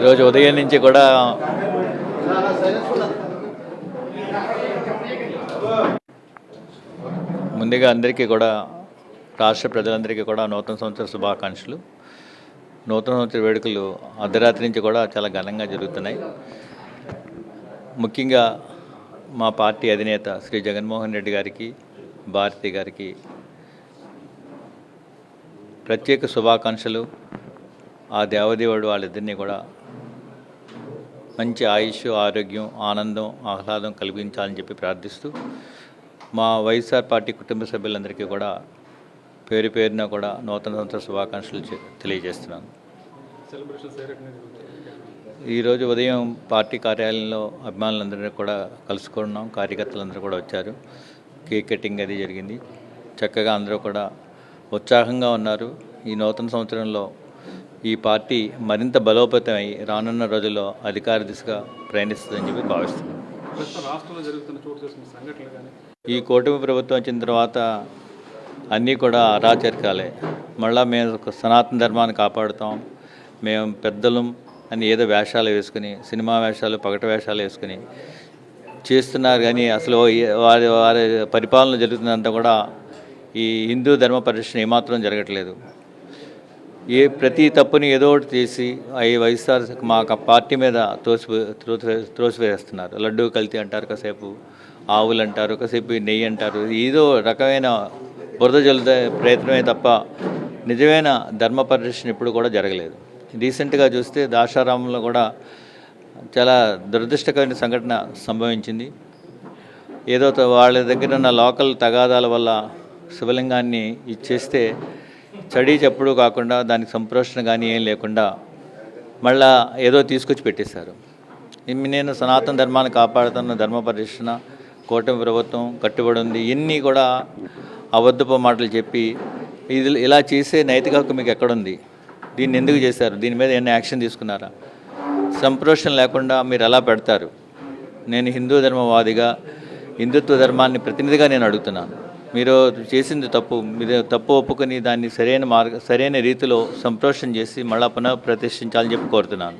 ఈరోజు ఉదయం నుంచి కూడా ముందుగా అందరికీ కూడా రాష్ట్ర ప్రజలందరికీ కూడా నూతన సంవత్సర శుభాకాంక్షలు. నూతన సంవత్సర వేడుకలు అర్ధరాత్రి నుంచి కూడా చాలా ఘనంగా జరుగుతున్నాయి. ముఖ్యంగా మా పార్టీ అధినేత శ్రీ జగన్మోహన్ రెడ్డి గారికి, భారతి గారికి ప్రత్యేక శుభాకాంక్షలు. ఆ దేవదేవుడు వాళ్ళిద్దరినీ కూడా మంచి ఆయుష్, ఆరోగ్యం, ఆనందం, ఆహ్లాదం కలిగించాలని చెప్పి ప్రార్థిస్తూ మా వైఎస్ఆర్ పార్టీ కుటుంబ సభ్యులందరికీ కూడా పేరు పేరున కూడా నూతన సంవత్సర శుభాకాంక్షలు తెలియజేస్తున్నాను. ఈరోజు ఉదయం పార్టీ కార్యాలయంలో అభిమానులందరినీ కూడా కలుసుకున్నాం. కార్యకర్తలందరూ కూడా వచ్చారు. కేక్ కటింగ్ అది జరిగింది. చక్కగా అందరూ కూడా ఉత్సాహంగా ఉన్నారు. ఈ నూతన సంవత్సరంలో ఈ పార్టీ మరింత బలోపేతమై రానున్న రోజుల్లో అధికార దిశగా ప్రయాణిస్తుందని చెప్పి భావిస్తున్నాను. ఈ కూటమి ప్రభుత్వం వచ్చిన తర్వాత అన్నీ కూడా అరాచకాలే. మళ్ళీ మేము సనాతన ధర్మాన్ని కాపాడుతాం, మేము పెద్దలం అని ఏదో వేషాలు వేసుకుని, సినిమా వేషాలు, పగట వేషాలు వేసుకుని చేస్తున్నారు. కానీ అసలు వారి వారి పరిపాలన జరుగుతున్నంత కూడా ఈ హిందూ ధర్మ పరిరక్షణ ఏమాత్రం జరగట్లేదు. ప్రతి తప్పుని ఏదో ఒకటి చేసి ఈ వైఎస్ఆర్ మా పార్టీ మీద త్రోసివేస్తున్నారు. లడ్డూ కల్తీ అంటారు, కాసేపు ఆవులు అంటారు, కాసేపు నెయ్యి అంటారు. ఏదో రకమైన బురద జల్లుదే ప్రయత్నమే తప్ప నిజమైన ధర్మ పరిరక్షణ ఇప్పుడు కూడా జరగలేదు. రీసెంట్గా చూస్తే దాశారామంలో కూడా చాలా దురదృష్టకరమైన సంఘటన సంభవించింది. ఏదో వాళ్ళ దగ్గర ఉన్న లోకల్ తగాదాల వల్ల శివలింగాన్ని ఇచ్చేస్తే చడి చప్పుడు కాకుండా దానికి సంప్రోషణ కానీ ఏం లేకుండా మళ్ళా ఏదో తీసుకొచ్చి పెట్టేశారు. నేను సనాతన ధర్మాన్ని కాపాడుతున్న ధర్మ పరిరక్షణ కూటమి ప్రభుత్వం కట్టుబడి ఉంది. ఇన్ని కూడా అబద్ధపు మాటలు చెప్పి ఇలా చేసే నైతిక హక్కు మీకు ఎక్కడుంది? దీన్ని ఎందుకు చేశారు? దీని మీద ఏమైనా యాక్షన్ తీసుకున్నారా? సంప్రోషణ లేకుండా మీరు ఎలా పెడతారు? నేను హిందూ ధర్మవాదిగా, హిందుత్వ ధర్మాన్ని ప్రతినిధిగా నేను అడుగుతున్నాను. మీరు చేసింది తప్పు, మీరు తప్పు ఒప్పుకొని దాన్ని సరైన రీతిలో సంప్రోషణ చేసి మళ్ళా పునః ప్రతిష్ఠించాలని చెప్పి కోరుతున్నాను.